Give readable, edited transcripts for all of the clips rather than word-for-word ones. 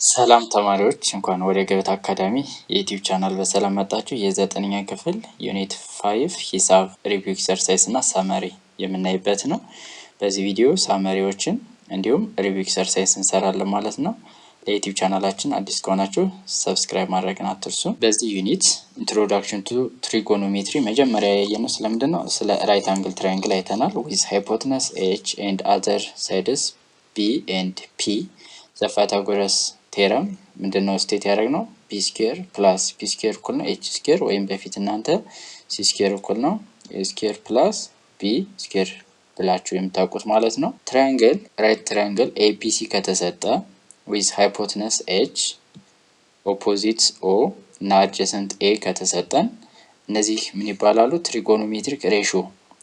ሰላም ተማሪዎች እንኳን ወደ ገበታ አካዳሚ የዩቲዩብ ቻናል በሰላም መጣችሁ። የዘጠነኛ ክፍል ዩኒት 5 ሂሳብ ሪቪው ኤክሰርሳይዝ እና ሳመሪ የምናይበት ነው። በዚህ ቪዲዮ ሳመሪዎችን እንዲሁም ሪቪው ኤክሰርሳይዝ እንሰራለን ማለት ነው። ለዩቲዩብ ቻናላችን አዲስ ከሆናችሁ ሰብስክራይብ ማድረግን አትርሱ። በዚህ ዩኒት ኢንትሮዳክሽን ቱ ትሪጎኖሜትሪ መጀመሪያ ያየነው ስለምንድን ነው? ስለ ራይት አንግል ትራያንግል አይተናል። ዊዝ ሃይፖተነስ ኤች ኤንድ አዘር ሳይድስ ቢ ኤንድ ፒ ዘ ፓይታጎረስ ቴረም ምንድነው ስቴት ያደረግነው? ቢ ስኩዌር ፕላስ ፒ ስኩዌር እኩል ነው ኤች ስኩዌር ወይም በፊት እናንተ ሲ ስኩዌር እኩል ነው ኤ ስኩዌር ፕላስ ቢ ስኩዌር ብላችሁ የምታውቁት ማለት ነው። ትራያንግል ራይት ትራያንግል ኤቢሲ ከተሰጠ ዊዝ ሃይፖተነስ ኤች ኦፖዚት ኦ እና አድጀሰንት ኤ ከተሰጠን እነዚህ ምን ይባላሉ? ትሪጎኖሜትሪክ ሬሽዮ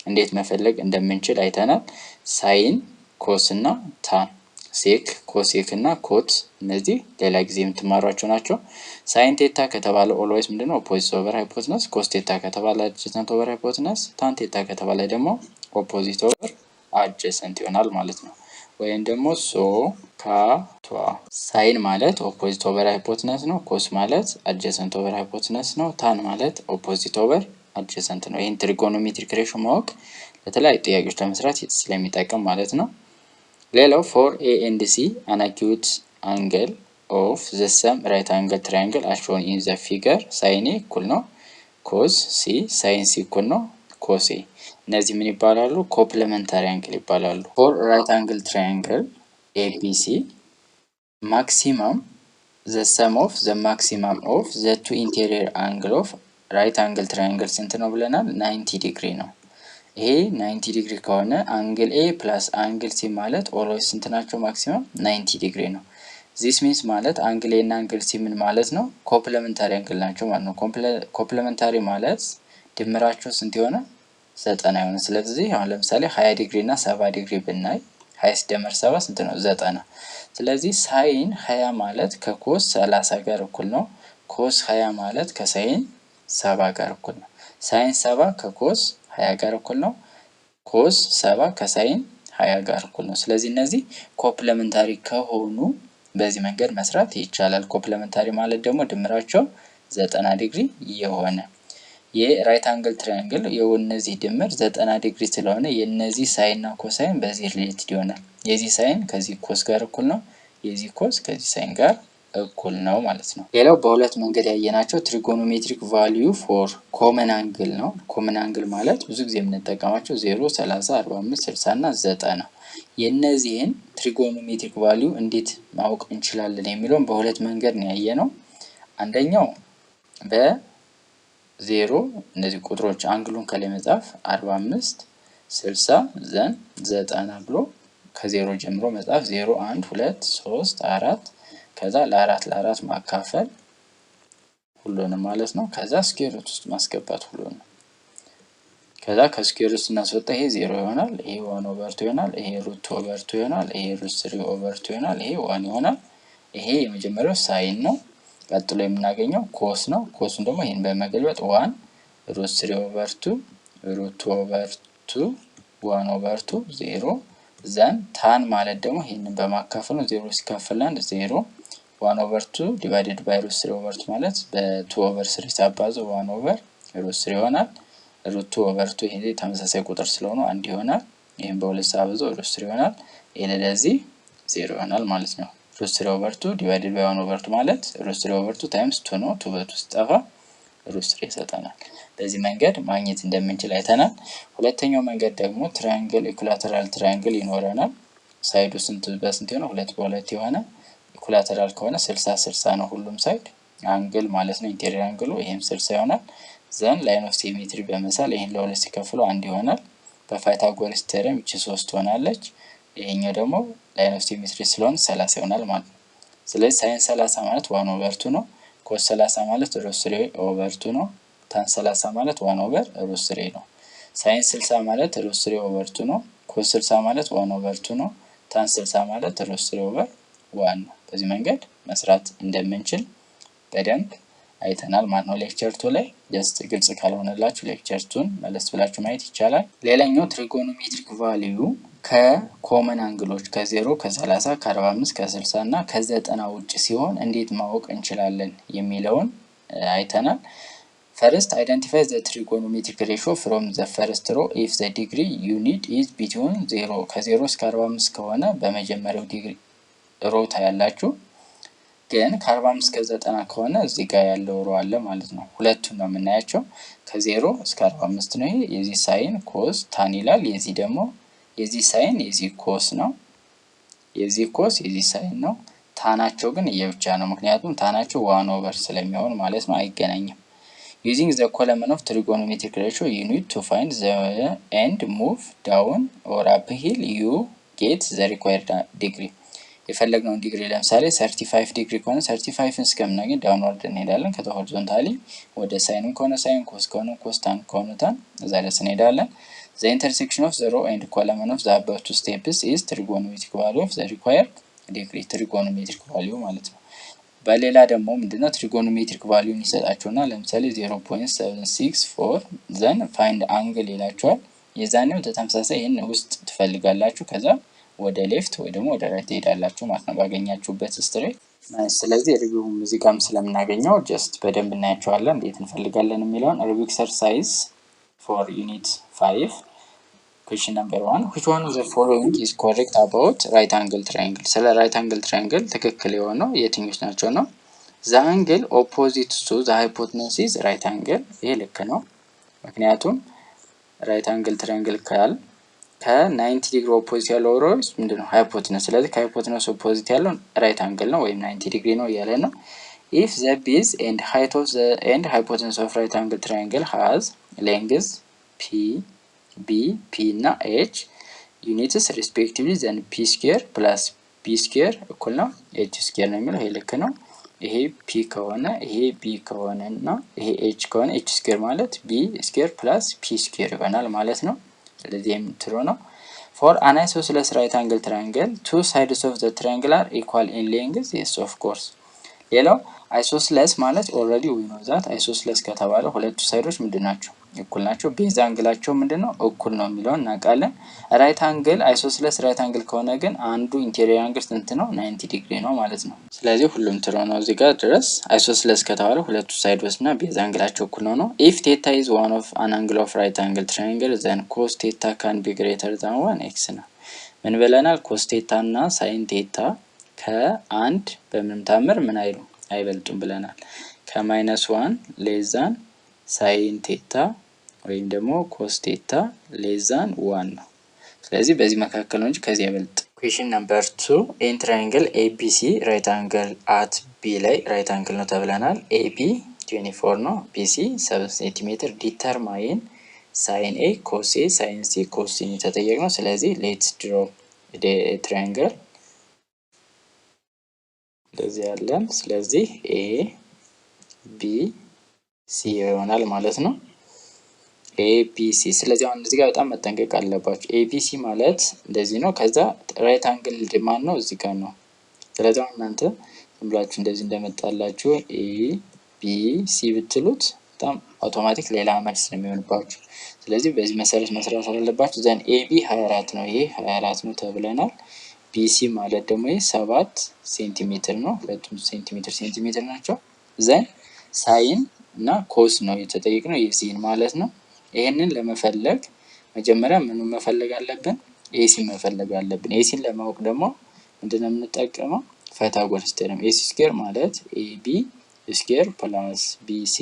እንዴት መፈለግ እንደምንችል አይተናል። ሳይን፣ ኮስ እና ታን፣ ሴክ፣ ኮሴክ እና ኮት እነዚህ ሌላ ጊዜ የምትማሯቸው ናቸው። ሳይን ቴታ ከተባለ ኦልዌይስ ምንድነው? ኦፖዚት ኦቨር ሃይፖተነስ። ኮስ ቴታ ከተባለ አድጀሰንት ኦቨር ሃይፖተነስ። ታን ቴታ ከተባለ ደግሞ ኦፖዚት ኦቨር አድጀሰንት ይሆናል ማለት ነው። ወይም ደግሞ ሶ ካ ቷ። ሳይን ማለት ኦፖዚት ኦቨር ሃይፖተነስ ነው። ኮስ ማለት አድጀሰንት ኦቨር ሃይፖተነስ ነው። ታን ማለት ኦፖዚት ኦቨር አድጀሰንት ነው። ይህን ትሪጎኖሜትሪክ ሬሽዮ ማወቅ ለተለያዩ ጥያቄዎች ለመስራት ስለሚጠቅም ማለት ነው። ሌላው ፎር ኤ ኤንድ ሲ አን አኪዩት አንግል ኦፍ ዘ ሰም ራይት አንግል ትራያንግል አስ ሾን ኢን ዘ ፊገር ሳይን ኤ እኩል ነው ኮስ ሲ፣ ሳይን ሲ እኩል ነው ኮስ ኤ። እነዚህ ምን ይባላሉ? ኮምፕሊመንታሪ አንግል ይባላሉ። ፎር ራይት አንግል ትራያንግል ኤቢሲ ማክሲመም ዘ ሰም ኦፍ ዘ ማክሲመም ኦፍ ዘ ቱ ኢንቴሪየር አንግል ኦፍ ራይት አንግል ትራያንግል ስንት ነው ብለናል? 90 ዲግሪ ነው። ይሄ 90 ዲግሪ ከሆነ አንግል ኤ ፕላስ አንግል ሲ ማለት ኦልዌይስ ስንት ናቸው? ማክሲመም 90 ዲግሪ ነው። ዚስ ሚንስ ማለት አንግል ኤ እና አንግል ሲ ምን ማለት ነው? ኮምፕሊመንታሪ አንግል ናቸው ማለት ነው። ኮምፕሊመንታሪ ማለት ድምራቸው ስንት የሆነ 90 የሆነ። ስለዚህ አሁን ለምሳሌ 20 ዲግሪ እና 70 ዲግሪ ብናይ 20 ሲደመር 70 ስንት ነው? 90። ስለዚህ ሳይን 20 ማለት ከኮስ 30 ጋር እኩል ነው። ኮስ 20 ማለት ከሳይን 70 ጋር እኩል ነው። ሳይን 70 ከኮስ 20 ጋር እኩል ነው። ኮስ 70 ከሳይን 20 ጋር እኩል ነው። ስለዚህ እነዚህ ኮምፕሊመንታሪ ከሆኑ በዚህ መንገድ መስራት ይቻላል። ኮምፕሊመንታሪ ማለት ደግሞ ድምራቸው 90 ዲግሪ የሆነ የራይት አንግል ትራያንግል የእነዚህ ድምር 90 ዲግሪ ስለሆነ የነዚህ ሳይን እና ኮሳይን በዚህ ሪሌትድ ይሆናል። የዚህ ሳይን ከዚህ ኮስ ጋር እኩል ነው። የዚህ ኮስ ከዚህ ሳይን ጋር እኩል ነው ማለት ነው። ሌላው በሁለት መንገድ ያየናቸው ትሪጎኖሜትሪክ ቫልዩ ፎር ኮመን አንግል ነው። ኮመን አንግል ማለት ብዙ ጊዜ የምንጠቀማቸው 0፣ 30፣ 45፣ 60 እና 90 የነዚህን ትሪጎኖሜትሪክ ቫልዩ እንዴት ማወቅ እንችላለን የሚለውን በሁለት መንገድ ነው ያየነው። አንደኛው በ0 እነዚህ ቁጥሮች አንግሉን ከላይ መጻፍ 45፣ 60 ዘን 90 ብሎ ከዜሮ ጀምሮ መጻፍ 0፣ 1፣ 2፣ 3፣ 4 ከዛ ለአራት ማካፈል ሁሉንም ማለት ነው። ከዛ ስኩዌር ሩት ውስጥ ማስገባት ሁሉንም። ከዛ ከስኩዌር ውስጥ እናስወጣ ይሄ 0 ይሆናል፣ ይሄ 1 ኦቨር 2 ይሆናል፣ ይሄ ሩት ኦቨር 2 ይሆናል፣ ይሄ ሩት 3 ኦቨር 2 ይሆናል፣ ይሄ 1 ይሆናል። ይሄ የመጀመሪያው ሳይን ነው። ቀጥሎ የምናገኘው ኮስ ነው። ኮሱን ደግሞ ይሄን በመገልበጥ 1 ሩት 3 ኦቨር 2 ሩት 2 ኦቨር 2 1 ኦቨር 2 0 ዘን ታን ማለት ደግሞ ይሄንን በማካፈል ነው። 0 ሲካፈል 1 0 1 ኦቨር 2 ዲቫይድድ ባይ ሩት 3 ኦቨር 2 ማለት በ2 ኦቨር 3 ሲባዛው 1 ኦቨር ሩት 3 ይሆናል። ሩት 2 ኦቨር 2 ይሄ ተመሳሳይ ቁጥር ስለሆነ 1 ይሆናል። ይሄን በሁለት ሲባዛው ሩት 3 ይሆናል። ይሄ ለዚህ 0 ይሆናል ማለት ነው። ሩት 3 ኦቨር 2 ዲቫይድድ ባይ 1 ኦቨር 2 ማለት ሩት 3 ኦቨር 2 ታይምስ 2 ነው። 2 በ2 ሲጠፋ ሩት 3 ይሰጠናል። በዚህ መንገድ ማግኘት እንደምንችል አይተናል። ሁለተኛው መንገድ ደግሞ ትራያንግል ኢኩላተራል ትራያንግል ይኖረናል። ሳይዱ ስንት በስንት ይሆናል? 2 በ2 የሆነ ኢኩላተራል ከሆነ 60 60 ነው ሁሉም ሳይድ አንግል ማለት ነው። ኢንቴሪየር አንግሉ ይሄም 60 ይሆናል። ዘን ላይን ኦፍ ሲሜትሪ በመሳል ይሄን ለሁለት ሲከፍሉ 1 ይሆናል። በፓይታጎረስ ቴረም እቺ 3 ትሆናለች። ይሄኛው ደግሞ ላይን ኦፍ ሲሜትሪ ስለሆነ 30 ይሆናል ማለት ነው። ስለዚህ ሳይን 30 ማለት 1 ኦቨር 2 ነው። ኮስ 30 ማለት ሩት 3 ኦቨር 2 ነው። ታን 30 ማለት 1 ኦቨር ሩት 3 ነው። ሳይን 60 ማለት ሩት 3 ኦቨር 2 ነው። ኮስ 60 ማለት 1 ኦቨር 2 ነው። ታን 60 ማለት ሩት 3 ኦቨር 1 ነው። በዚህ መንገድ መስራት እንደምንችል በደንብ አይተናል ማለት ነው ሌክቸር 2 ላይ። ጀስት ግልጽ ካልሆነላችሁ ሌክቸር 2ን መለስ ብላችሁ ማየት ይቻላል። ሌላኛው ትሪጎኖሜትሪክ ቫልዩ ከኮመን አንግሎች ከ0 ከ30 ከ45 ከ60 እና ከ90 ውጭ ሲሆን እንዴት ማወቅ እንችላለን የሚለውን አይተናል። ፈርስት አይደንቲፋይ ዘ ትሪጎኖሜትሪክ ሬሽዮ ፍሮም ዘ ፈርስት ሮ ኢፍ ዘ ዲግሪ ዩ ኒድ ኢዝ ቢትዊን 0 ከ0 እስከ 45 ከሆነ በመጀመሪያው ዲግሪ ሮ ታያላችሁ። ግን ከ45 እስከ 90 ከሆነ እዚህ ጋር ያለው ሮ አለ ማለት ነው። ሁለቱን ነው የምናያቸው። ከ0 እስከ 45 ነው። ይሄ የዚህ ሳይን ኮስ ታን ይላል። የዚህ ደግሞ የዚህ ሳይን የዚህ ኮስ ነው። የዚህ ኮስ የዚህ ሳይን ነው። ታናቸው ግን እየብቻ ነው። ምክንያቱም ታናቸው 1/, ስለሚሆን ማለት ነው። አይገናኝም። using the column of trigonometric ratio you need to find the end move down or uphill you get the required degree የፈለግነው ዲግሪ ለምሳሌ 35 ዲግሪ ከሆነ 35ን እስከምናገኝ ዳውንዋርድ እንሄዳለን። ከዛ ሆሪዞንታሊ ወደ ሳይን ከሆነ ሳይን፣ ኮስ ከሆነ ኮስ፣ ታን ከሆነ ታን እዛ ድረስ እንሄዳለን። the intersection of the row and column of the above two steps is trigonometric value of the required degree trigonometric value ማለት ነው። በሌላ ደግሞ ምንድነው ትሪጎኖሜትሪክ ቫልዩን ይሰጣቸውና ለምሳሌ 0.764 ዘን ፋይንድ አንግል ይላቸዋል። የዛኔው ተመሳሳይ ይሄን ውስጥ ትፈልጋላችሁ። ከዛ ወደ ሌፍት ወይ ደግሞ ወደ ራይት ትሄዳላችሁ ማለት ነው ባገኛችሁበት ስትሬት። ስለዚህ ሪቪው ሙዚቃም ስለምናገኘው ጀስት በደንብ እናያቸዋለን እንዴት እንፈልጋለን የሚለውን። ሪቪው ኤክሰርሳይዝ ፎር ዩኒት 5 question number 1 which one of the following is correct about right angle triangle? ስለ right angle triangle ትክክል የሆነው የትኞች ናቸው ነው? the angle opposite to the hypotenuse is right angle። ይሄ ልክ ነው። ምክንያቱም right angle triangle ካል ከ90 ዲግሪ ኦፖዚት ያለው ሮስ ምንድነው? ሃይፖቴነስ። ስለዚህ ከሃይፖቴነስ ኦፖዚት ያለው ራይት አንግል ነው ወይም 90 ዲግሪ ነው እያለ ነው። if the base and height of the end hypotenuse of right angle triangle has lengths p b p እና h units respectively then p square plus b square እኩል ነው h square ነው የሚለው። ይሄ ልክ ነው። ይሄ p ከሆነ ይሄ b ከሆነ እና ይሄ h ከሆነ h square ማለት b square plus p square ይሆናል ማለት ነው። ስለዚህ ትሩ ነው። for an isosceles right angle triangle two sides of the triangle are equal in length yes of course። ሌላው አይሶስለስ ማለት ኦልሬዲ we know that አይሶስለስ ከተባለ ሁለቱ ሳይዶች ምንድናቸው? እኩል ናቸው። ቤዝ አንግላቸው ምንድነው? እኩል ነው የሚለውን እናውቃለን። ራይት አንግል አይሶስለስ ራይት አንግል ከሆነ ግን አንዱ ኢንቴሪየር አንግል ስንት ነው? 90 ዲግሪ ነው ማለት ነው። ስለዚህ ሁሉም ትሩ ነው እዚህ ጋር ድረስ። አይሶስለስ ከተባለ ሁለቱ ሳይዶች እና ቤዝ አንግላቸው እኩል ነው። if theta is one of an angle of right angle triangle then cos theta can be greater than 1x ነው። ምን ብለናል? cos theta እና sin theta ከአንድ በምንም ታምር ምን አይሉ አይበልጡም ብለናል። ከ-1 less than sin theta ወይም ደግሞ cos theta less than 1 ነው። ስለዚህ በዚህ መካከል ነው እንጂ ከዚህ አይበልጥ። question number 2 in triangle ABC right angle at B ላይ right angle ነው ተብለናል። AB 24 ነው፣ BC 7 cm determine sin A cos A sin C cos C ተጠየቅነው። ስለዚህ let's draw the triangle እንደዚህ ያለን። ስለዚህ A B C ይሆናል ማለት ነው። ABC ስለዚህ አሁን እዚህ ጋር በጣም መጠንቀቅ አለባችሁ። ABC ማለት እንደዚህ ነው። ከዛ ራይት አንግል ማን ነው? እዚህ ጋር ነው። ስለዚህ አሁን እናንተ ዝም ብላችሁ እንደዚህ እንደመጣላችሁ ABC ብትሉት በጣም አውቶማቲክ ሌላ መልስ ነው የሚሆንባችሁ። ስለዚህ በዚህ መሰረት መስራት አለባችሁ። ዘን AB 24 ነው። ይሄ 24 ነው ተብለናል። BC ማለት ደግሞ ይሄ 7 ሴንቲሜትር ነው። ሁለቱም ሴንቲሜትር ናቸው። ዘን ሳይን እና ኮስ ነው የተጠየቅነው የሲን ማለት ነው። ይሄንን ለመፈለግ መጀመሪያ ምኑን መፈለግ አለብን? ኤሲ መፈለግ አለብን። ኤሲን ለማወቅ ደግሞ ምንድነው የምንጠቀመው? ፓይታጎረስ ቴዎረም። ኤሲ ስኩዌር ማለት ኤቢ ስኩዌር ፕላስ ቢሲ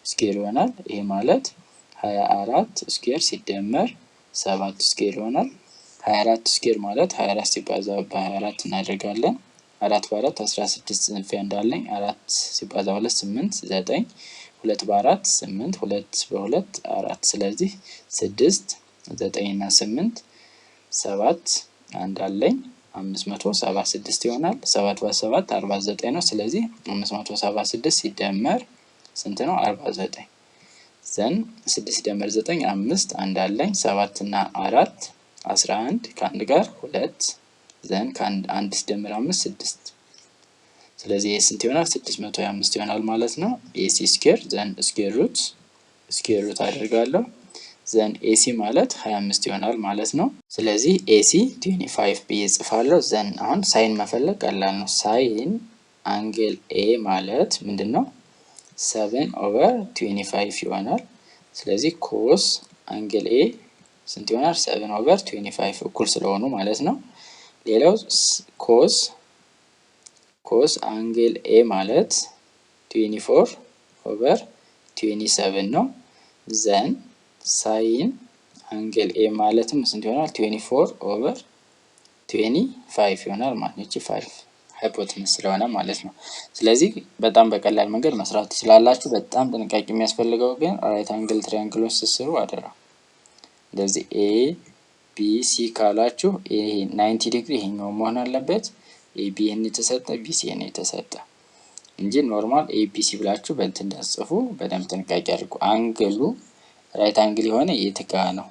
ስኩዌር ይሆናል። ይሄ ማለት 24 ስኩዌር ሲደመር 7 ስኩዌር ይሆናል። 24 ስኩዌር ማለት 24 ሲባዛ በ24 እናደርጋለን። 4 በ4 16 ጽንፊያ እንዳለኝ 4 ሲባዛ 2 8 9 2 በ4 8 2 በ2 4 ስለዚህ 6 9 እና 8 7 አንድ አለኝ 576 ይሆናል። 7 በ7 49 ነው። ስለዚህ 576 ሲደመር ስንት ነው? 49 ዘን 6 ሲደመር 9 5 አንድ አለኝ 7 እና 4 11 ከአንድ ጋር 2 ዘን ከአንድ ሲደመር 5 6 ስለዚህ ኤ ስንት ይሆናል 625 ይሆናል ማለት ነው። ኤሲ ስኩዌር ዘን ስኩዌር ሩት አደርጋለሁ ዘን ኤሲ ማለት 25 ይሆናል ማለት ነው። ስለዚህ ኤሲ 25 ብዬ ጽፋለሁ። ዘን አሁን ሳይን መፈለግ ቀላል ነው። ሳይን አንግል ኤ ማለት ምንድነው 7/25 ይሆናል። ስለዚህ ኮስ አንግል ኤ ስንት ይሆናል 7/25 እኩል ስለሆኑ ማለት ነው። ሌላው ኮስ አንግል ኤ ማለት 24/27 ነው። ዘን ሳይን አንግል ኤ ማለትም ስንት ይሆናል 24/25 ይሆናል ማለት ነው። 5 ሃይፖቴነስ ስለሆነ ማለት ነው። ስለዚህ በጣም በቀላል መንገድ መስራት ትችላላችሁ። በጣም ጥንቃቄ የሚያስፈልገው ግን ራይት አንግል ትሪያንግሎች ስትሰሩ አደራ። እንደዚህ ኤ ቢ ሲ ካላችሁ ይሄ 90 ዲግሪ ይሄኛው መሆን አለበት። ኤ ቢ ኤን የተሰጠ ቢ ሲ ኤን የተሰጠ እንጂ ኖርማል ኤ ቢ ሲ ብላችሁ በእንትን እንዳትጽፉ በደንብ ጥንቃቄ አድርጉ። አንግሉ ራይት አንግል የሆነ የት ጋ ነው?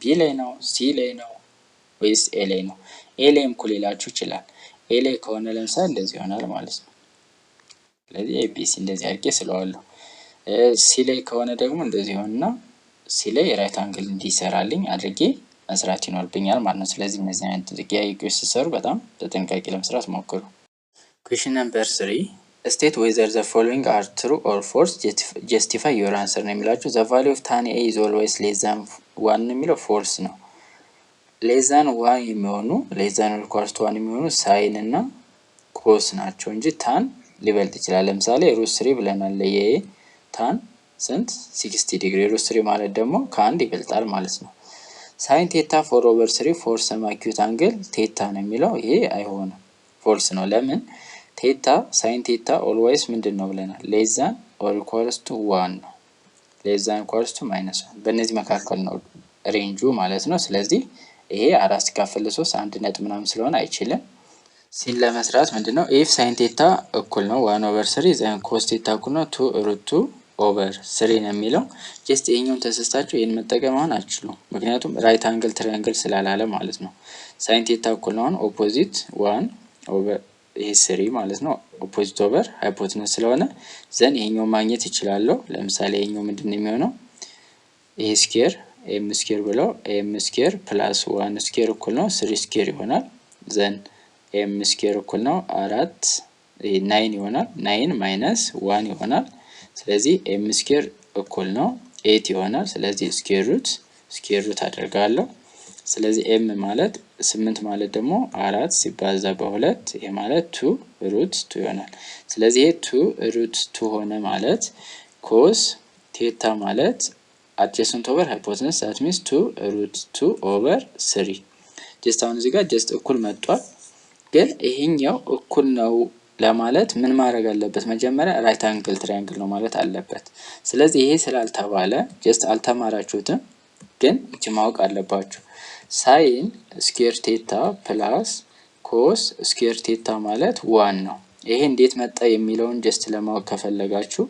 ቢ ላይ ነው? ሲ ላይ ነው ወይስ ኤ ላይ ነው? ኤ ላይም እኮ ሊላችሁ ይችላል። ኤ ላይ ከሆነ ለምሳሌ እንደዚህ ይሆናል ማለት ነው። ስለዚህ ኤ ቢ ሲ እንደዚህ አድርጌ ስለዋለሁ። ሲ ላይ ከሆነ ደግሞ እንደዚህ ይሆንና ሲ ላይ ራይት አንግል እንዲሰራልኝ አድርጌ መስራት ይኖርብኛል ማለት ነው። ስለዚህ እነዚህ አይነት ጥያቄዎች ሲሰሩ በጣም በጥንቃቄ ለመስራት ሞክሩ። ኩዌስችን ነምበር 3 ስቴት ዌዘር ዘ ፎሎዊንግ አር ትሩ ኦር ፎልስ ጀስቲፋይ ዮር አንሰር ነው የሚላችሁ። ዘ ቫልዩ ኦፍ ታን ኤ ኢዝ ኦልዌይስ ሌስ ዛን 1 ነው የሚለው ፎልስ ነው። ሌስ ዛን 1 የሚሆኑ ሌስ ዛን ኦር ኢኳልስ ቱ 1 የሚሆኑ ሳይን እና ኮስ ናቸው እንጂ ታን ሊበልጥ ይችላል። ለምሳሌ √3 ብለናል። ለኤ ታን ስንት 60 ዲግሪ √3 ማለት ደግሞ ከአንድ ይበልጣል ማለት ነው። ሳይን ቴታ 4/3 ፎር ሰም አኪዩት አንግል ቴታ ነው የሚለው ይሄ አይሆንም፣ ፎልስ ነው። ለምን? ቴታ ሳይን ቴታ ኦልዌይስ ምንድን ነው ብለናል? ሌስ ዛን ኦር ኢኳልስ ቱ 1 ነው። ሌስ ዛን ኢኳልስ ቱ -1 በእነዚህ መካከል ነው ሬንጁ ማለት ነው። ስለዚህ ይሄ 4 ሲካፈል 3 1 ነጥብ ምናምን ስለሆነ አይችልም። ሲን ለመስራት ምንድነው ኢፍ ሳይን ቴታ እኩል ነው 1/3 ዘን ኮስ ቴታ እኩል ነው 2√2/3 ነው የሚለው። ጀስት ይሄኛውን ተሰስታችሁ ይሄን መጠቀም አሁን አትችሉም፣ ምክንያቱም ራይት አንግል ትሪያንግል ስላላለ ማለት ነው። ሳይን ቴታ እኩል ነው ኦፖዚት 1 ኦቨር ይሄ 3 ማለት ነው። ኦፖዚት ኦቨር ሃይፖቴነስ ስለሆነ ዘን ይሄኛው ማግኘት ይችላልው። ለምሳሌ ይሄኛው ምንድነው የሚሆነው? ይሄ ስኩዌር ኤም ስኩዌር ብለው ኤም ስኩዌር ፕላስ 1 ስኩዌር እኩል ነው 3 ስኩዌር ይሆናል። ዘን ኤም ስኩዌር እኩል ነው 4 ይሄ 9 ይሆናል። 9 ማይነስ 1 ይሆናል። ስለዚህ ኤም ስኩዌር እኩል ነው 8 ይሆናል። ስለዚህ ስኩዌር ሩት አደርጋለሁ። ስለዚህ ኤም ማለት 8 ማለት ደግሞ 4 ሲባዛ በ2 ይሄ ማለት 2√2 ይሆናል። ስለዚህ ይሄ 2√2 ሆነ ማለት ኮስ ቴታ ማለት አድጀሰንት ኦቨር ሃይፖቴነስ ዛት ሚንስ 2√2/3 ጀስት አሁን እዚህ ጋር ጀስት እኩል መጥቷል። ግን ይሄኛው እኩል ነው ለማለት ምን ማድረግ አለበት? መጀመሪያ ራይት አንግል ትሪያንግል ነው ማለት አለበት። ስለዚህ ይሄ ስላልተባለ ጀስት አልተማራችሁትም፣ ግን እቺ ማወቅ አለባችሁ። ሳይን ስኩዌር ቴታ ፕላስ ኮስ ስኩዌር ቴታ ማለት 1 ነው። ይሄ እንዴት መጣ የሚለውን ጀስት ለማወቅ ከፈለጋችሁ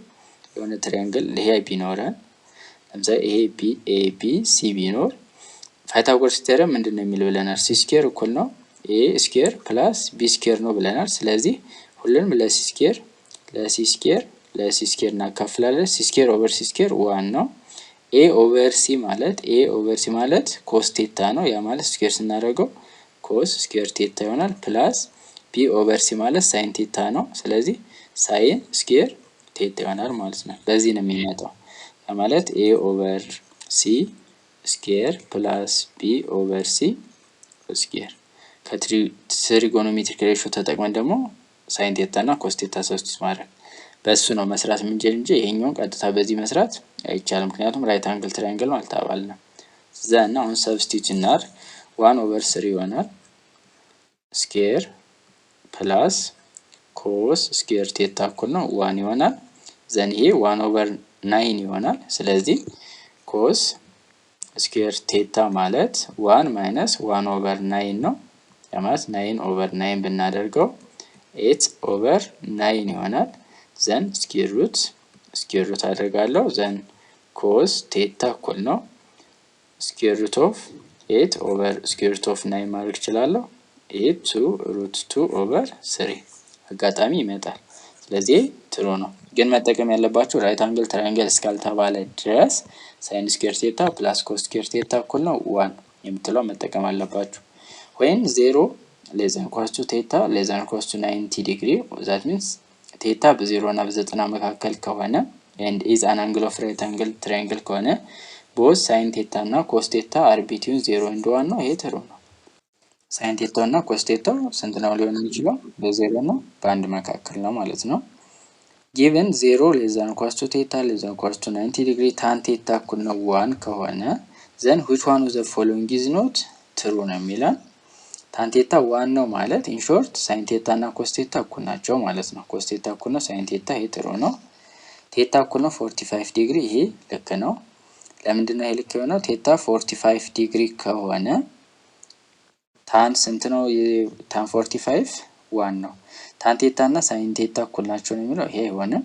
የሆነ ትሪያንግል ይሄ ቢኖረን ለምሳሌ ይሄ ኤ ቢ ሲ ቢኖር ፓይታጎረስ ቴረም ምንድነው የሚል ብለናል? ሲ ስኩዌር እኩል ነው ኤ ስኩዌር ፕላስ ቢ ስኩዌር ነው ብለናል። ስለዚህ ሁሉንም ለሲ ስኩዌር እናካፍላለን። ሲ ስኩዌር ኦቨር ሲ ስኩዌር 1 ነው። ኤ ኦቨር ሲ ማለት ኮስ ቴታ ነው። ያ ማለት ስኩዌር ስናደርገው ኮስ ስኩዌር ቴታ ይሆናል። ፕላስ ቢ ኦቨር ሲ ማለት ሳይን ቴታ ነው። ስለዚህ ሳይን ስኩዌር ቴታ ይሆናል ማለት ነው። በዚህ ነው የሚመጣው። ያ ማለት ኤ ኦቨር ሲ ስኩዌር ፕላስ ቢ ኦቨር ሲ ስኩዌር ከትሪጎኖሜትሪክ ሬሾ ተጠቅመን ደግሞ ሳይን ቴታ እና ኮስ ቴታ ሰብስቲቱት ማድረግ በሱ ነው መስራት የምንችል እንጂ ይሄኛውን ቀጥታ በዚህ መስራት አይቻልም፣ ምክንያቱም ራይት አንግል ትራያንግል ነው አልተባልንም። ዘና አሁን ሰብስቲቱት እናድርግ 1/3 ይሆናል ስኩዌር ፕላስ ኮስ ስኩዌር ቴታ እኩል ነው 1 ይሆናል። ዘን ይሄ 1/9 ይሆናል። ስለዚህ ኮስ ስኩዌር ቴታ ማለት 1 ማይነስ 1/9 ነው። ያ ማለት 9/9 ብናደርገው 8/9 ይሆናል። ዘን ስኩዌር ሩት አደርጋለሁ። ዘን ኮስ ቴታ እኩል ነው ስኩዌር ሩት ኦፍ 8 ኦቨር ስኩዌር ሩት ኦፍ 9 ማድረግ እችላለሁ። 8 2√2/3 አጋጣሚ ይመጣል። ስለዚህ ትሩ ነው። ግን መጠቀም ያለባችሁ ራይት አንግል ትራያንግል እስካልተባለ ድረስ ሳይን ስኩዌር ቴታ ፕላስ ኮስ ስኩዌር ቴታ እኩል ነው 1 የምትለው መጠቀም አለባችሁ። ወይም 0 ሌዘን ኮስ ቱ ቴታ ሌዘን ኮስ ቱ 90 ዲግሪ ዛት ሚንስ ቴታ በ0 እና በ90 መካከል ከሆነ and is an angle of right angle triangle ከሆነ both sin ቴታ እና ኮስ ቴታ are between 0 and 1 ነው። ይሄ ትሩ ነው። ሳይን ቴታ እና ኮስ ቴታ ስንት ነው ሊሆን የሚችለው? በ0 እና በ1 መካከል ነው ማለት ነው። given 0 less than cos to theta less than cos to 90 degree tan theta እኩል ነው 1 ከሆነ then which one of the following is not true ነው የሚለን። tan theta 1 ነው ማለት in short sin theta እና cos theta እኩል ናቸው ማለት ነው። cos theta እኩል ነው sin theta ይሄ ትሩ ነው። theta እኩል ነው 45 ዲግሪ ይሄ ልክ ነው። ለምንድን ነው ይሄ ልክ የሆነው? theta 45 ዲግሪ ከሆነ tan ስንት ነው? tan 45 1 ነው። tan ቴታ እና sin ቴታ እኩል ናቸው ነው የሚለው። ይሄ አይሆንም።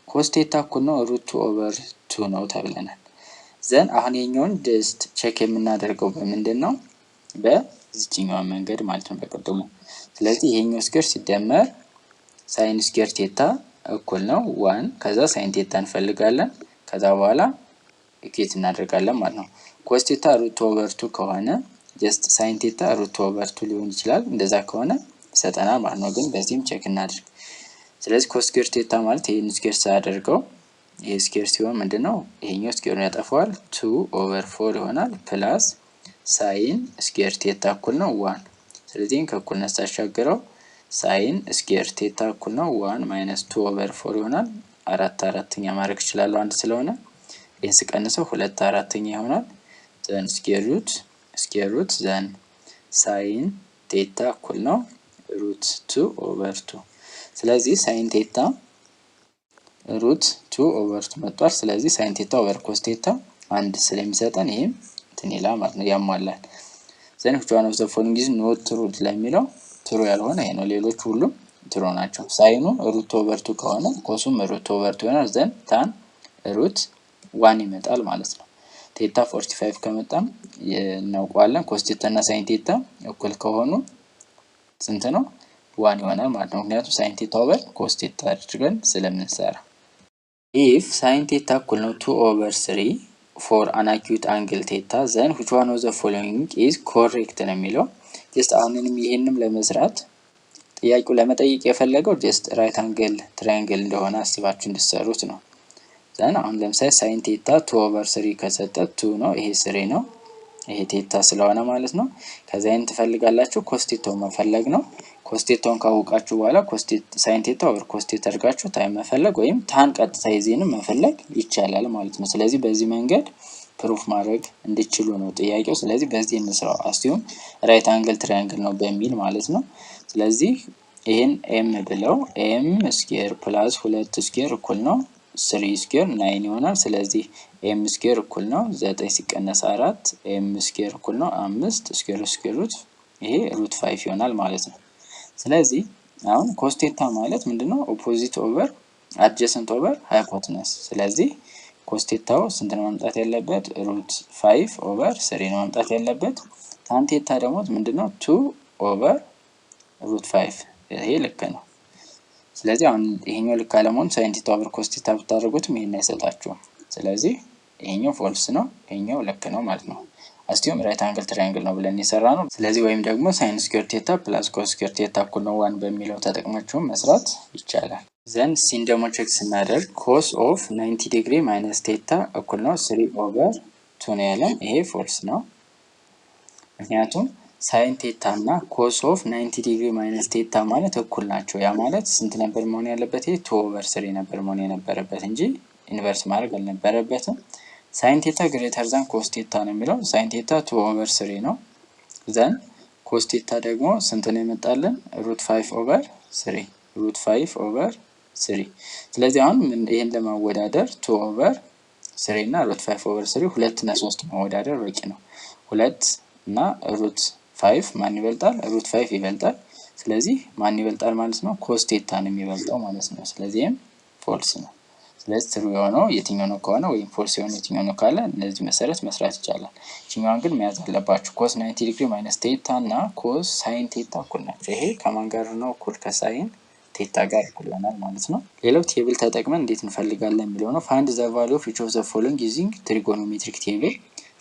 cos ቴታ እኩል ነው √2/2 ነው ተብለናል። ዘን አሁን የኛውን ጀስት ቼክ የምናደርገው በምንድን ነው? በዚህኛው መንገድ ማለት ነው በቀጥታ። ስለዚህ ይሄኛው ስኩዌር ሲደመር sin ስኩዌር ቴታ እኩል ነው 1 ከዛ sin ቴታ እንፈልጋለን። ከዛ በኋላ ኢኩዌት እናደርጋለን ማለት ነው። cos ቴታ √2/2 ከሆነ ጀስት sin ቴታ √2/2 ሊሆን ይችላል። እንደዛ ከሆነ ይሰጠናል ማለት ነው። ግን በዚህም ቼክ እናድርግ። ስለዚህ ኮስ ስኩዌር ቴታ ማለት ይሄን ስኩዌር ሳደርገው ይሄ ስኩዌር ሲሆን ምንድነው ይሄኛው ስኩዌሩን ያጠፋዋል 2/4 ይሆናል ፕላስ ሳይን ስኩዌር ቴታ እኩል ነው 1። ስለዚህ ከእኩልነት ሳሻገረው ሳይን ስኩዌር ቴታ እኩል ነው 1 ማይነስ 2/4 ይሆናል። 4/4ኛ ማድረግ ይችላል አንድ ስለሆነ ይሄን ስቀንሰው 2/4ኛ ይሆናል። ዘን ስኩዌር ሩት ዘን ሳይን ቴታ እኩል ነው √2/2። ስለዚህ ሳይን ቴታ √2/2 መጥቷል። ስለዚህ ሳይን ቴታ ኦቨር ኮስ ቴታ አንድ ስለሚሰጠን ይሄም እንትን ይላል ማለት ነው ያሟላል። ዘን which one of the following is not true ለሚለው ትሩ ያልሆነ ይሄ ነው። ሌሎች ሁሉም ትሩ ናቸው። ሳይኑ √2/2 ከሆነ ኮሱም √2/2 ይሆናል። ዘን ታን √1 ይመጣል ማለት ነው። ቴታ 45 ከመጣም እናውቀዋለን። ኮስ ቴታ እና ሳይን ቴታ እኩል ከሆኑ ስንት ነው? 1 ይሆናል ማለት ነው። ምክንያቱም ሳይን ቴታ ኦቨር ኮስ ቴታ አድርገን ስለምንሰራ። if ሳይን ቴታ እኩል ነው 2/3 for an acute angle ቴታ then which one of the following is correct ነው የሚለው። ጀስት አሁንም ይሄንም ለመስራት ጥያቄው ለመጠየቅ የፈለገው ጀስት ራይት አንግል ትራያንግል እንደሆነ አስባችሁ እንድትሰሩት ነው። ዘን አሁን ለምሳሌ ሳይን ቴታ 2/3 ከሰጠ 2 ነው፣ ይሄ 3 ነው። ይሄ ቴታ ስለሆነ ማለት ነው። ከዛ ይሄን ትፈልጋላችሁ ኮስ ቴታውን መፈለግ ነው። ኮስ ቴታውን ካወቃችሁ በኋላ ሳይን ቴታ ኦቨር ኮስ ቴታ አድርጋችሁ ታይም መፈለግ ወይም ታን ቀጥታ ይዜንም መፈለግ ይቻላል ማለት ነው። ስለዚህ በዚህ መንገድ ፕሩፍ ማድረግ እንድችሉ ነው ጥያቄው። ስለዚህ በዚህ እንስራው አስቲዩም ራይት አንግል ትራያንግል ነው በሚል ማለት ነው። ስለዚህ ይሄን ኤም ብለው ኤም ስኩዌር ፕላስ 2 ስኩዌር እኩል ነው 3 ስኩዌር 9 ይሆናል። ስለዚህ ኤም ስኩዌር እኩል ነው 9 ሲቀነስ 4 ኤም ስኩዌር እኩል ነው 5 ስኩዌር ሩት ይሄ √5 ይሆናል ማለት ነው። ስለዚህ አሁን ኮስ ቴታ ማለት ምንድነው? ኦፖዚት ኦቨር አድጀሰንት ኦቨር ሃይፖቴነስ። ስለዚህ ኮስ ቴታው ስንት ነው ማምጣት ያለበት? √5/3 ነው ማምጣት ያለበት። ታን ቴታ ደግሞ ምንድነው? 2/5 ይሄ ልክ ነው። ስለዚህ አሁን ይሄኛው ልክ አለመሆን ሳይን ቴታ ኦቨር ኮስ ቴታ ብታደርጉትም ይሄን አይሰጣችሁም። ስለዚህ ይሄኛው ፎልስ ነው፣ ይሄኛው ልክ ነው ማለት ነው። አስቲዩም ራይት አንግል ትራያንግል ነው ብለን የሰራ ነው። ስለዚህ ወይም ደግሞ ሳይን ስኩዌር ቴታ ፕላስ ኮስ ስኩዌር ቴታ እኩል ነው 1 በሚለው ተጠቅማችሁ መስራት ይቻላል። ዘን ሲን ደግሞ ቼክ ስናደርግ ኮስ ኦፍ 90 ዲግሪ ማይነስ ቴታ እኩል ነው 3/2 ነው ያለን። ይሄ ፎልስ ነው። ምክንያቱም ሳይን ቴታ እና ኮስ ኦፍ 90 ዲግሪ ማይነስ ቴታ ማለት እኩል ናቸው። ያ ማለት ስንት ነበር መሆን ያለበት? ይሄ 2/3 ነበር መሆን የነበረበት እንጂ ኢንቨርስ ማድረግ አልነበረበትም። ሳይን ቴታ ግሬተር ዛን ኮስ ቴታ ነው የሚለው። ሳይን ቴታ 2/3 ነው። ዘን ኮስ ቴታ ደግሞ ስንት ነው የመጣልን? √5/3 √5/3። ስለዚህ አሁን ይሄን ለማወዳደር 2/3 እና √5/3 2 እና 3 ማወዳደር በቂ ነው። 2 እና √5 ማን ይበልጣል? √5 ይበልጣል። ስለዚህ ማን ይበልጣል ማለት ነው? ኮስ ቴታ ነው የሚበልጠው ማለት ነው። ስለዚህም ፎልስ ነው። ስለዚህ ትሩ የሆነው የትኛው ነው ከሆነ ወይም ፎልስ የሆነው የትኛው ነው ካለ እነዚህ መሰረት መስራት ይቻላል። እቺኛውን ግን መያዝ አለባችሁ። ኮስ 90 ዲግሪ ማይነስ ቴታ እና ኮስ ሳይን ቴታ እኩል ናቸው። ይሄ ከማን ጋር ነው እኩል? ከሳይን ቴታ ጋር እኩል ይሆናል ማለት ነው። ሌላው ቴብል ተጠቅመን እንዴት እንፈልጋለን የሚለው ነው። ፋይንድ ዘ ቫልዩ ኦፍ ኢች ኦፍ ዘ ፎሎዊንግ ዩዚንግ ትሪጎኖሜትሪክ ቴብል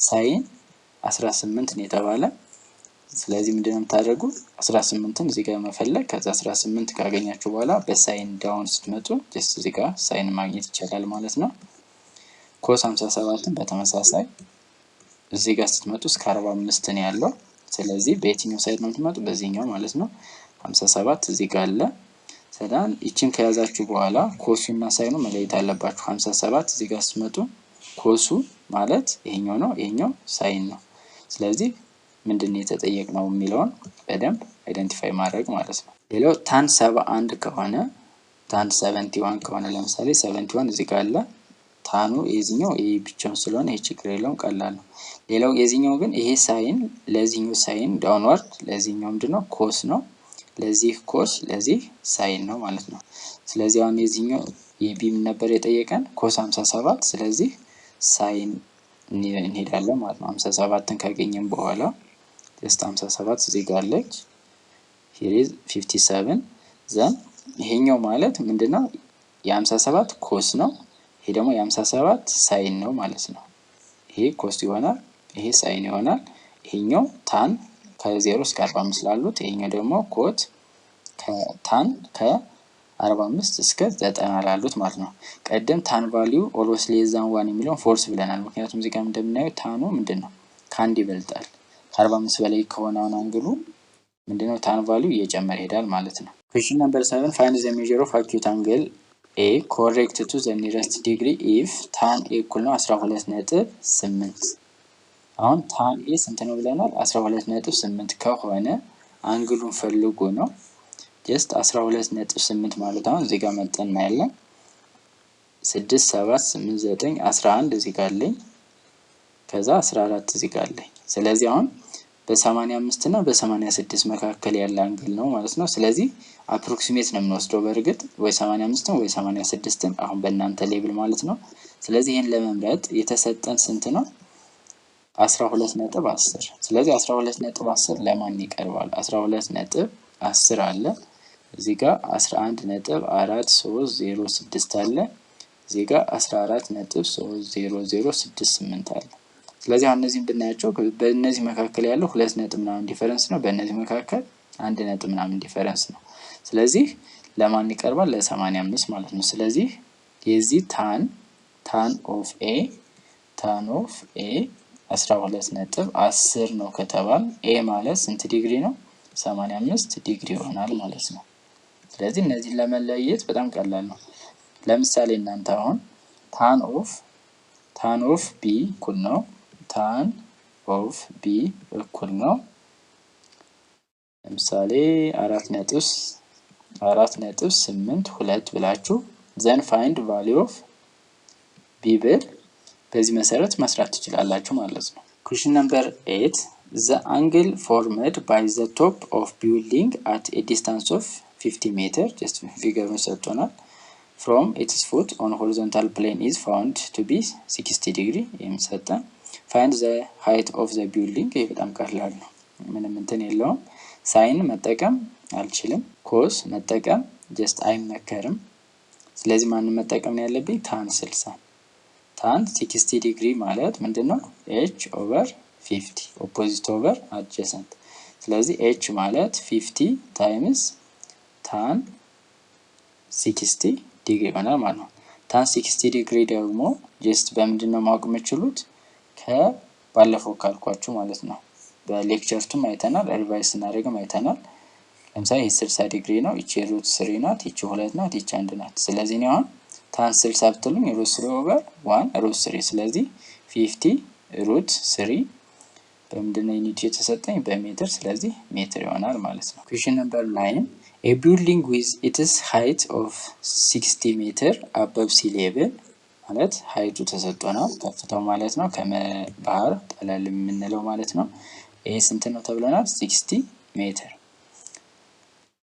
ሳይን 18 ነው የተባለ። ስለዚህ ምንድነው የምታደርጉ 18ን እዚህ ጋር መፈለግ፣ ከዛ 18 ካገኛችሁ በኋላ በሳይን ዳውን ስትመጡ ጀስት እዚህ ጋር ሳይን ማግኘት ይቻላል ማለት ነው። ኮስ 57ን በተመሳሳይ እዚህ ጋር ስትመጡ እስከ 45 ነው ያለው። ስለዚህ በየትኛው ሳይድ ነው የምትመጡ? በዚህኛው ማለት ነው። 57 እዚህ ጋር አለ። ሰዳን እቺን ከያዛችሁ በኋላ ኮሱና ሳይኑ መለየት አለባችሁ። 57 እዚህ ጋር ስትመጡ ኮሱ ማለት ይሄኛው ነው፣ ይሄኛው ሳይን ነው። ስለዚህ ምንድነው የተጠየቅነው የሚለውን በደንብ አይደንቲፋይ ማድረግ ማለት ነው። ሌላው ታን 71 ከሆነ ታን 71 ከሆነ ለምሳሌ 71 እዚህ ጋር አለ። ታኑ የዚህኛው ይሄ ብቻውን ስለሆነ ይሄ ችግር የለውም፣ ቀላል ነው። ሌላው የዚህኛው ግን ይሄ ሳይን ለዚህኛው ሳይን ዳውንዋርድ ለዚህኛው ምንድነው ኮስ ነው፣ ለዚህ ኮስ ለዚህ ሳይን ነው ማለት ነው። ስለዚህ አሁን የዚህኛው የቢ ምን ነበር የጠየቀን? ኮስ 57። ስለዚህ ሳይን እንሄዳለን ማለት ነው። 57ን ካገኘን በኋላ ጀስት 57 እዚህ ጋር አለች። here is 57 ዘን ይሄኛው ማለት ምንድነው የ57 ኮስ ነው፣ ይሄ ደግሞ የ57 ሳይን ነው ማለት ነው። ይሄ ኮስ ይሆናል፣ ይሄ ሳይን ይሆናል። ይሄኛው ታን ከ0 እስከ 45 ላሉት፣ ይሄኛው ደግሞ ኮት ከታን ከ45 እስከ 90 ላሉት ማለት ነው። ቀደም ታን ቫልዩ ኦልዌይስ ሌስ ዛን 1 የሚለውን ፎርስ ብለናል። ምክንያቱም እዚህ ጋር እንደምናየው ታኑ ምንድነው ከአንድ ይበልጣል። ከ45 በላይ ከሆነ አሁን አንግሉ ምንድነው ታን ቫልዩ እየጨመረ ይሄዳል ማለት ነው። ኩዌስችን ነምበር 7 ፋይንድ ዘ ሜዠር ኦፍ አኪዩት አንግል ኤ ኮሬክት ቱ ዘ ኒረስት ዲግሪ ኢፍ ታን ኤ እኩል ነው 12.8። አሁን ታን ኤ ስንት ነው ብለናል? 12.8 ከሆነ አንግሉን ፈልጉ ነው። ጀስት 12.8 ማለት አሁን እዚህ ጋር መጠን እናያለን። 6 7 8 9 11 እዚህ ጋር አለኝ፣ ከዛ 14 እዚህ ጋር አለኝ። ስለዚህ አሁን በ85 እና በ86 መካከል ያለ አንግል ነው ማለት ነው። ስለዚህ አፕሮክሲሜት ነው የምንወስደው በእርግጥ ወይ 85ን ወይ 86ን አሁን በእናንተ ሌብል ማለት ነው። ስለዚህ ይሄን ለመምረጥ የተሰጠን ስንት ነው? 12.10። ስለዚህ 12.10 ለማን ይቀርባል? 12.10 አለ እዚህ ጋር 11.4306 አለ እዚህ ጋር 14.30068 አለ። ስለዚህ አሁን እነዚህን ብናያቸው በእነዚህ መካከል ያለው 2 ነጥብ ምናምን ዲፈረንስ ነው፣ በእነዚህ መካከል 1 ነጥብ ምናምን ዲፈረንስ ነው። ስለዚህ ለማን ይቀርባል? ለ85 ማለት ነው። ስለዚህ የዚህ ታን ኦፍ ኤ 12.10 ነው ከተባል ኤ ማለት ስንት ዲግሪ ነው? 85 ዲግሪ ይሆናል ማለት ነው። ስለዚህ እነዚህን ለመለየት በጣም ቀላል ነው። ለምሳሌ እናንተ አሁን ታን ኦፍ ቢ እኩል ነው ታን ኦፍ ቢ እኩል ነው ለምሳሌ 4.82 ብላችሁ ዘን ፋይንድ ቫልዩ ኦፍ ቢ ብል በዚህ መሰረት መስራት ትችላላችሁ ማለት ነው። ኩዌስችን ነምበር 8 the angle formed by the top of building at a distance of 50 meter just ፊገሩን ሰጥቶናል from its foot on horizontal plane is found to be 60 degree የሚሰጠን find the height of the building። ይሄ በጣም ቀላል ነው፣ ምንም እንትን የለውም። ሳይን መጠቀም አልችልም፣ ኮስ መጠቀም ጀስት አይመከርም። ስለዚህ ማንን መጠቀም ነው ያለብኝ? ታን 60 ታን 60 ዲግሪ ማለት ምንድነው? h over 50 opposite over adjacent። ስለዚህ h ማለት 50 times tan 60 ዲግሪ ይሆናል ማለት ነው። tan 60 ዲግሪ ደግሞ ጀስት በምንድነው ማወቅ የምትችሉት? ከባለፈው ካልኳችሁ ማለት ነው። በሌክቸርቱም አይተናል፣ ሪቫይዝ ስናደርግም አይተናል። ለምሳሌ ይሄ 60 ዲግሪ ነው፣ እቺ ሩት 3 ናት፣ እቺ 2 ናት፣ እቺ 1 ናት። ስለዚህ ነው አሁን tan 60 ብትሉኝ ሩት 3 ኦቨር 1 ሩት 3። ስለዚህ 50 ሩት 3 በምንድነው ዩኒት የተሰጠኝ? በሜትር። ስለዚህ ሜትር ይሆናል ማለት ነው። ኩዌስችን ነምበር 9 a building with its height of 60 meter above sea level ማለት ሃይቱ ተሰጥቶናል፣ ከፍታው ማለት ነው፣ ከባህር ጠለል የምንለው ማለት ነው። ይሄ ስንት ነው ተብለናል? 60 ሜትር።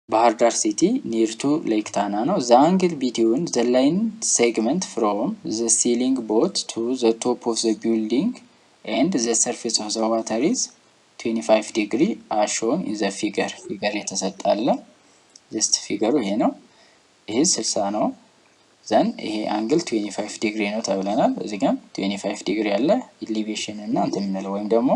ባህር ዳር ሲቲ ኒር ቱ ሌክ ታና ነው። the angle between the line segment from the ceiling boat to the top of the building and the surface of the water is 25 degree as shown in the figure። ፊገር የተሰጣለ ጀስት ፊገሩ ይሄ ነው። ይሄ 60 ነው። ዘን ይሄ አንግል 25 ዲግሪ ነው ተብለናል። እዚህ ጋር 25 ዲግሪ ያለ ኢሊቬሽን እና እንትን የምንለው ወይም ደግሞ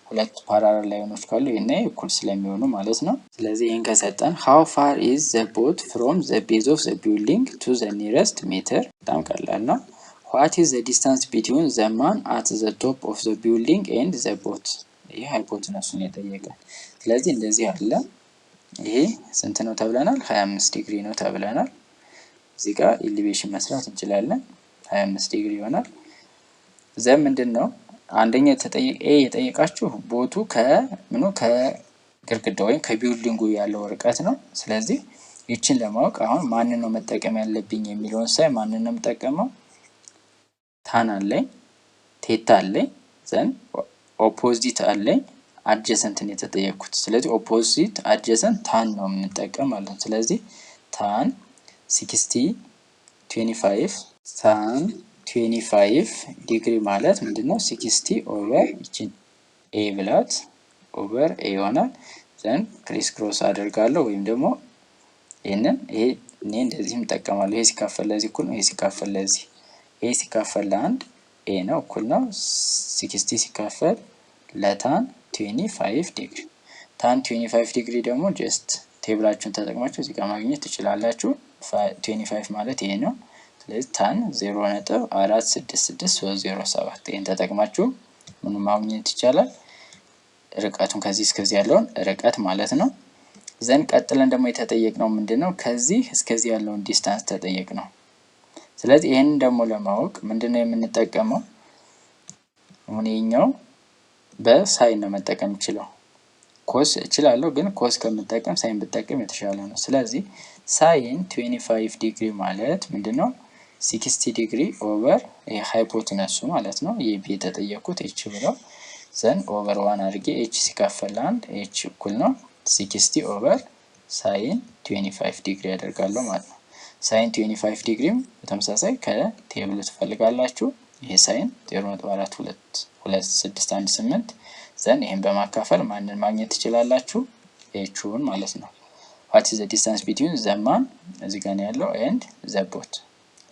ሁለት ፓራላል ላይኖች ካሉ ይሄና እኩል ስለሚሆኑ ማለት ነው። ስለዚህ ይሄን ከሰጠን how far is the boat from the base of the building to the nearest meter በጣም ቀላል ነው። what is the distance between the man at the top of the building and the boat ይሄ ሃይፖቴነሱን የጠየቀን። ስለዚህ እንደዚህ አለ። ይሄ ስንት ነው ተብለናል? 25 ዲግሪ ነው ተብለናል። እዚህ ጋር ኢሊቬሽን መስራት እንችላለን። 25 ዲግሪ ይሆናል። ዘን ምንድነው አንደኛ የጠየቃችሁ ቦቱ ከግድግዳው ወይም ከቢልዲንጉ ያለው ርቀት ነው። ስለዚህ ይችን ለማወቅ አሁን ማንን ነው መጠቀም ያለብኝ የሚለውን ሳይ ማንን ነው የምጠቀመው? ታን አለኝ፣ ቴታ አለኝ፣ ዘን ኦፖዚት አለኝ፣ አድጀሰንት ነው የተጠየቁት። ስለዚህ ኦፖዚት አድጀሰንት ታን ነው የምንጠቀም ማለት ነው። ስለዚህ ታን 60 25 ታን 25 ዲግሪ ማለት ምንድነው? 60 ኦቨር ይችን ኤ ብላት ኦቨር ኤ ይሆናል። ዘን ክሪስ ክሮስ አደርጋለሁ ወይም ደግሞ ይሄንን እኔ እንደዚህ እንጠቀማለሁ። ይሄ ሲካፈል ለዚህ እኩል ነው። ይሄ ሲካፈል ለዚህ ኤ ሲካፈል ለአንድ ኤ ነው እኩል ነው 60 ሲካፈል ለታን 25 ዲግሪ። ታን 25 ዲግሪ ደግሞ ጀስት ቴብላችሁን ተጠቅማችሁ እዚህ ጋር ማግኘት ትችላላችሁ። 25 ማለት ይሄ ነው። ስለዚህ ታን 0.46637 ይሄን ተጠቅማችሁ ምን ማግኘት ይቻላል? ርቀቱን ከዚህ እስከዚህ ያለውን ርቀት ማለት ነው። ዘን ቀጥለን ደግሞ የተጠየቅነው ምንድነው? ከዚህ እስከዚህ ያለውን ዲስታንስ ተጠየቅነው። ስለዚህ ይሄንን ደግሞ ለማወቅ ምንድነው የምንጠቀመው? ሁኔኛው በሳይን ነው መጠቀም ይችላል። ኮስ እችላለሁ ግን ኮስ ከምጠቀም ሳይን ብጠቀም የተሻለ ነው። ስለዚህ ሳይን 25 ዲግሪ ማለት ምንድነው? 60 ዲግሪ ኦቨር ሃይፖቴነሱ ማለት ነው። የቢ የተጠየቁት ኤች ብለው ዘን ኦቨር 1 አድርጌ ኤች ሲካፈል አንድ ኤች እኩል ነው 60 ኦቨር ሳይን 25 ዲግሪ ያደርጋለሁ ማለት ነው። ሳይን 25 ዲግሪም በተመሳሳይ ከቴብሉ ትፈልጋላችሁ። ይሄ ሳይን 0.42618 ዘን ይሄን በማካፈል ማንን ማግኘት ትችላላችሁ? ኤቹን ማለት ነው። what is the distance between the man እዚህ ጋር ነው ያለው and the boat።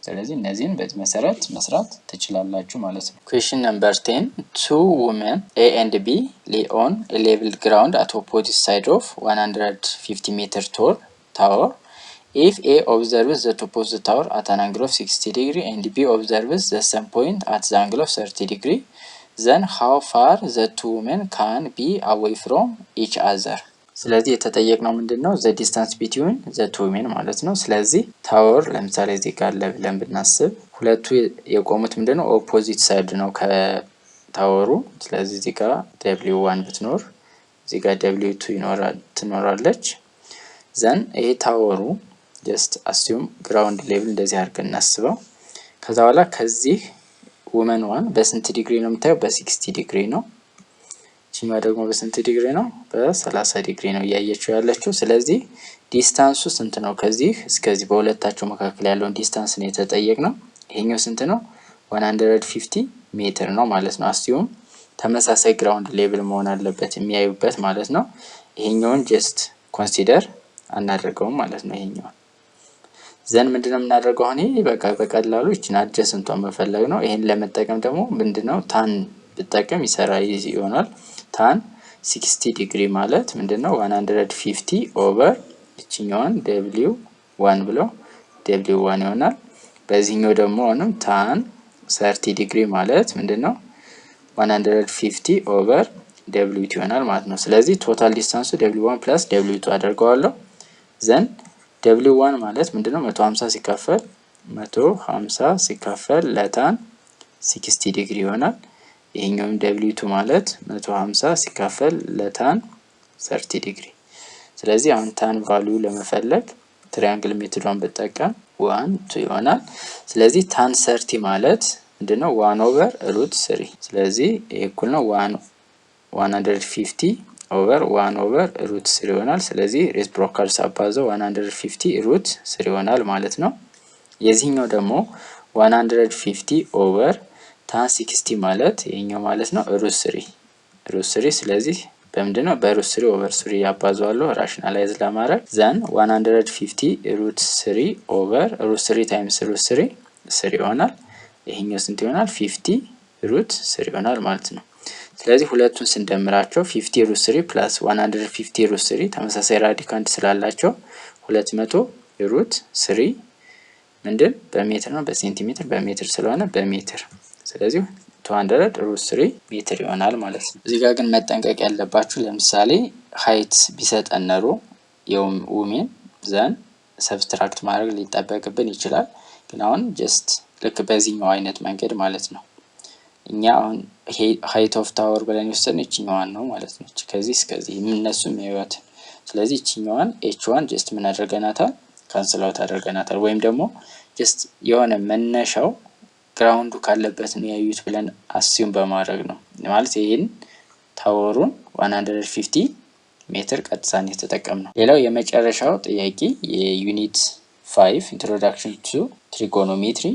ስለዚህ እነዚህን በዚህ መሰረት መስራት ትችላላችሁ ማለት ነው። question number 10 two women A and B lay on a level ground at opposite side of 150 meter tall tower. If A observes the top of the tower at an angle of 60 degree and B observes the same point at the angle of 30 degree, then how far the two women can be away from each other? ስለዚህ የተጠየቅነው ምንድነው? the distance between the two women ማለት ነው። ስለዚህ ታወር ለምሳሌ እዚህ ጋር ለብለን ብናስብ ሁለቱ የቆሙት ምንድነው? ኦፖዚት ሳይድ ነው ከታወሩ። ስለዚህ እዚህ ጋር W1 ብትኖር እዚህ ጋር W2 ትኖራለች። ዘን ይሄ ታወሩ ጀስት አስዩም ግራውንድ ሌቭል እንደዚህ አድርገን እናስበው። ከዛ በኋላ ከዚህ ውመን ዋን በስንት ዲግሪ ነው የምታየው? በ60 ዲግሪ ነው። እቺማ ደግሞ በስንት ዲግሪ ነው? በ30 ዲግሪ ነው እያየችው ያለችው። ስለዚህ ዲስታንሱ ስንት ነው? ከዚህ እስከዚህ በሁለታቸው መካከል ያለውን ዲስታንስ ነው የተጠየቅነው። ይሄኛው ስንት ነው? 150 ሜትር ነው ማለት ነው። አስዩም ተመሳሳይ ግራውንድ ሌቭል መሆን አለበት የሚያዩበት ማለት ነው። ይሄኛውን ጀስት ኮንሲደር አናደርገውም ማለት ነው። ይሄኛው ዘን ምንድነው የምናደርገው? አሁን ይሄ በቃ በቀላሉ እቺን አድጀሰንቷን መፈለግ ነው። ይሄን ለመጠቀም ደግሞ ምንድነው ታን ብጠቀም ይሆናል። ታን 60 ዲግሪ ማለት ምንድነው? 150 ኦቨር እቺኛዋን W1 ብለው W1 ይሆናል። በዚህኛው ደግሞ አሁንም ታን 30 ዲግሪ ማለት ምንድነው? 150 ኦቨር W2 ይሆናል ማለት ነው። ስለዚህ ቶታል ዲስታንሱ W1 + W2 አደርገዋለሁ። ዘን W1 ማለት ምንድነው? 150 ሲካፈል ለታን 60 ዲግሪ ይሆናል። ይሄኛውም W2 ማለት 150 ሲካፈል ለታን 30 ዲግሪ። ስለዚህ አሁን ታን ቫልዩ ለመፈለግ ትሪያንግል ሜቶዷን ብጠቀም 1 2 ይሆናል። ስለዚህ ታን 30 ማለት ምንድነው? 1/√3። ስለዚህ ይሄ እኩል ነው 150 ኦቨር 1/√3 ይሆናል። ስለዚህ ሬሲፕሮካል ሳባዛው 150√3 ይሆናል ማለት ነው። የዚህኛው ደግሞ 150 ኦቨር ታን 60 ማለት ይሄኛው ማለት ነው √3። ስለዚህ በምንድነው በሩት 3 ኦቨር 3 ያባዛዋለሁ ራሽናላይዝ ለማድረግ ዘን 150 ሩት 3 ኦቨር ሩት 3 ታይምስ ሩት 3 3 ይሆናል። ይሄኛው ስንት ይሆናል? 50 ሩት 3 ይሆናል ማለት ነው። ስለዚህ ሁለቱን ስንደምራቸው 50 ሩት 3 ፕላስ 150 ሩት 3 ተመሳሳይ ራዲካንድ ስላላቸው 200 ሩት 3 ምንድን በሜትር ነው በሴንቲሜትር በሜትር ስለሆነ በሜትር ስለዚህ 200 ሩት 3 ሜትር ይሆናል ማለት ነው። እዚህ ጋር ግን መጠንቀቅ ያለባችሁ ለምሳሌ ሃይት ቢሰጠን ኖሮ የውሜን ዘን ሰብስትራክት ማድረግ ሊጠበቅብን ይችላል። ግን አሁን ጀስት ልክ በዚህኛው አይነት መንገድ ማለት ነው እኛ አሁን ሃይት ኦፍ ታወር ብለን የወሰድነው እቺኛዋን ነው ማለት ነው። ከዚህ እስከዚህ የምነሱም ያዩት። ስለዚህ እቺኛዋን h1 ጀስት ምን አድርገናታል? ካንስል አውት አድርገናታል። ወይም ደግሞ ጀስት የሆነ መነሻው ግራውንዱ ካለበት ነው ያዩት ብለን አስዩም በማድረግ ነው ማለት ይሄን ታወሩን 150 ሜትር ቀጥታን የተጠቀምነው። ሌላው የመጨረሻው ጥያቄ የዩኒት 5 ኢንትሮዳክሽን ቱ ትሪጎኖሜትሪ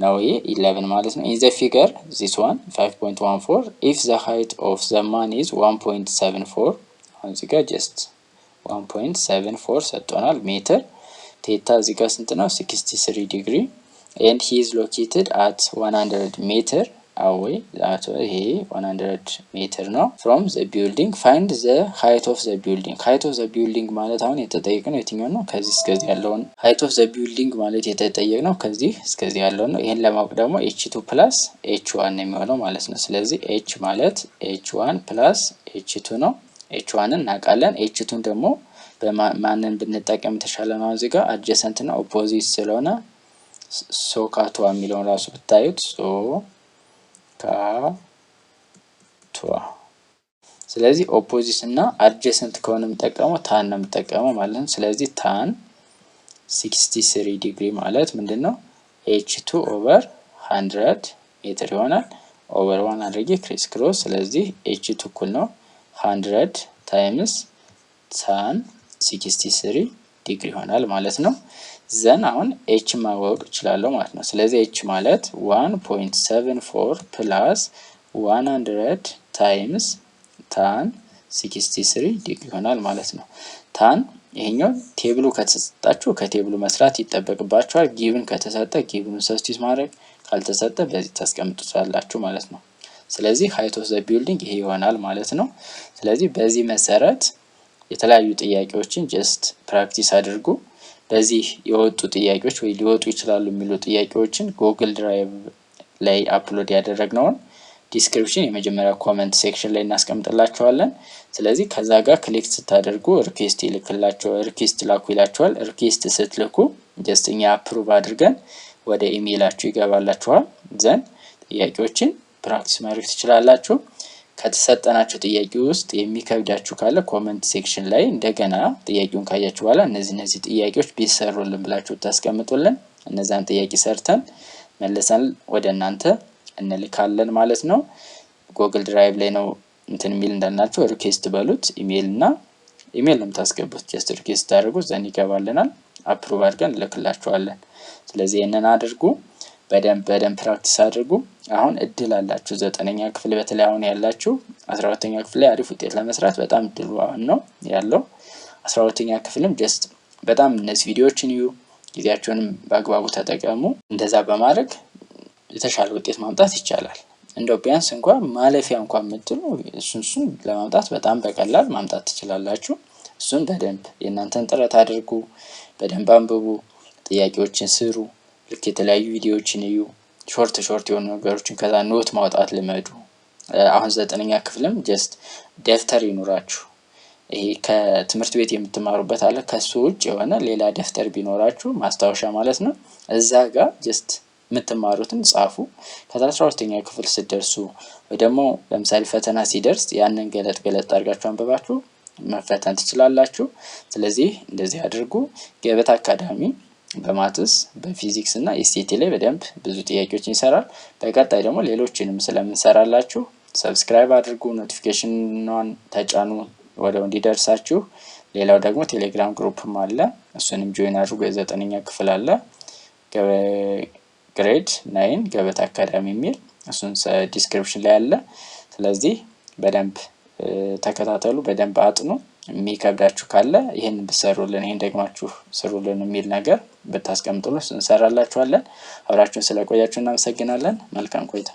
ነው። ይሄ 11 ማለት ነው። in the figure this one 5.14 if the height of the man is 1.74 አሁን እዚህ ጋር just 1.74 ሰጥቶናል ሜትር ቴታ እዚህ ጋር ስንት ነው? 63 ዲግሪ and he is located at 100 ሜትር away that ይሄ 100 ሜትር ነው from the building find the height of the building height of the building ማለት አሁን የተጠየቀው የትኛው ነው? ከዚህ እስከዚህ ያለውን height of the building ማለት የተጠየቀው ከዚህ እስከዚህ ያለውን ነው። ይሄን ለማወቅ ደግሞ h2 plus h1 ነው የሚሆነው ማለት ነው። ስለዚህ h ማለት h1 plus h2 ነው። h1ን እናውቃለን። h2ን ደግሞ በማንን ብንጠቀም ተሻለ ነው? እዚህ ጋር adjacent እና opposite ስለሆነ ሶካቷ የሚለውን ራሱ ብታዩት ሶካቷ። ስለዚህ ኦፖዚት እና አድጀሰንት ከሆነ የምጠቀመው ታን ነው የምጠቀመው ማለት ነው። ስለዚህ ታን 63 ዲግሪ ማለት ምንድነው? h2 ኦቨር 100 ሜትር ይሆናል። ኦቨር 1 አድርጌ ክሪስ ክሮስ። ስለዚህ h2 እኩል ነው 100 ታይምስ ታን 63 ዲግሪ ይሆናል ማለት ነው። ዘን አሁን h ማወቅ እችላለሁ ማለት ነው። ስለዚህ h ማለት 1.74 ፕላስ 100 ታይምስ ታን 63 ዲግሪ ይሆናል ማለት ነው። ታን ይሄኛው ቴብሉ ከተሰጣችሁ ከቴብሉ መስራት ይጠበቅባችኋል። ጊቭን ከተሰጠ ጊቭኑን ሰብስቲት ማድረግ ካልተሰጠ በዚህ ታስቀምጡታላችሁ ማለት ነው። ስለዚህ ሃይት ኦፍ ዘ ቢልዲንግ ይሄ ይሆናል ማለት ነው። ስለዚህ በዚህ መሰረት የተለያዩ ጥያቄዎችን ጀስት ፕራክቲስ አድርጉ። በዚህ የወጡ ጥያቄዎች ወይ ሊወጡ ይችላሉ የሚሉ ጥያቄዎችን ጉግል ድራይቭ ላይ አፕሎድ ያደረግነውን ዲስክሪፕሽን የመጀመሪያ ኮሜንት ሴክሽን ላይ እናስቀምጥላችኋለን። ስለዚህ ከዛ ጋር ክሊክ ስታደርጉ ሪኩዌስት ይልክላችሁ ሪኩዌስት ላኩ ይላችኋል። ሪኩዌስት ስትልኩ ጀስት እኛ አፕሩቭ አድርገን ወደ ኢሜይላችሁ ይገባላችኋል። ዘን ጥያቄዎችን ፕራክቲስ ማድረግ ትችላላችሁ። ከተሰጠናችሁ ጥያቄ ውስጥ የሚከብዳችሁ ካለ ኮሜንት ሴክሽን ላይ እንደገና ጥያቄውን ካያችሁ በኋላ እነዚህ ጥያቄዎች ቢሰሩልን ብላችሁ ታስቀምጡልን። እነዛን ጥያቄ ሰርተን መልሰን ወደ እናንተ እንልካለን ማለት ነው። ጉግል ድራይቭ ላይ ነው እንትን ሚል እንዳልናችሁ ሪኩዌስት በሉት ኢሜይል ነው የምታስገቡት። ጀስት ሪኩዌስት ታደርጉት ዘን ይገባልናል። አፕሩቭ አድርገን ልክላችኋለን። ስለዚህ ይሄንን አድርጉ። በደንብ ፕራክቲስ አድርጉ። አሁን እድል አላችሁ 9ኛ ክፍል በተለይ አሁን ያላችሁ 12ኛ ክፍል ላይ አሪፍ ውጤት ለመስራት በጣም እድሉ አሁን ነው ያለው። 12ኛ ክፍልም ጀስት በጣም እነዚህ ቪዲዮዎችን እዩ፣ ጊዜያችሁንም በአግባቡ ተጠቀሙ። እንደዛ በማድረግ የተሻለ ውጤት ማምጣት ይቻላል። እንደው ቢያንስ እንኳን ማለፊያ እንኳን የምትሉ እሱን ለማምጣት በጣም በቀላል ማምጣት ትችላላችሁ። እሱን በደንብ የእናንተን ጥረት አድርጉ፣ በደንብ አንብቡ፣ ጥያቄዎችን ስሩ፣ ልክ የተለያዩ ቪዲዮዎችን እዩ፣ ሾርት የሆኑ ነገሮችን ከዛ ኖት ማውጣት ልመዱ። አሁን 9ኛ ክፍልም ጀስት ደፍተር ይኖራችሁ። ይሄ ከትምህርት ቤት የምትማሩበት አለ፣ ከሱ ውጭ የሆነ ሌላ ደፍተር ቢኖራችሁ ማስታወሻ ማለት ነው። እዛ ጋር ጀስት የምትማሩትን ጻፉ። ከዛ 12ኛ ክፍል ስትደርሱ ወይ ደግሞ ለምሳሌ ፈተና ሲደርስ ያንን ገለጥ አድርጋችሁ አንብባችሁ መፈተን ትችላላችሁ። ስለዚህ እንደዚህ አድርጉ። ገበታ አካዳሚ በማትስ በፊዚክስ እና ኤስቲቲ ላይ በደንብ ብዙ ጥያቄዎችን ይሰራል። በቀጣይ ደግሞ ሌሎችንም ስለምንሰራላችሁ ሰብስክራይብ አድርጉ፣ ኖቲፊኬሽኑን ተጫኑ ወዲያው እንዲደርሳችሁ። ሌላው ደግሞ ቴሌግራም ግሩፕም አለ፣ እሱንም ጆይን አድርጉ። የ9ኛ ክፍል አለ ግሬድ 9 ገበታ አካዳሚ የሚል እሱን ዲስክሪፕሽን ላይ አለ። ስለዚህ በደንብ ተከታተሉ፣ በደንብ አጥኑ። የሚከብዳችሁ ካለ ይሄን ብትሰሩልን፣ ይሄን ደግማችሁ ስሩልን የሚል ነገር ብታስቀምጡልን እንሰራላችኋለን። አብራችሁን ስለቆያችሁ እናመሰግናለን። መልካም ቆይታ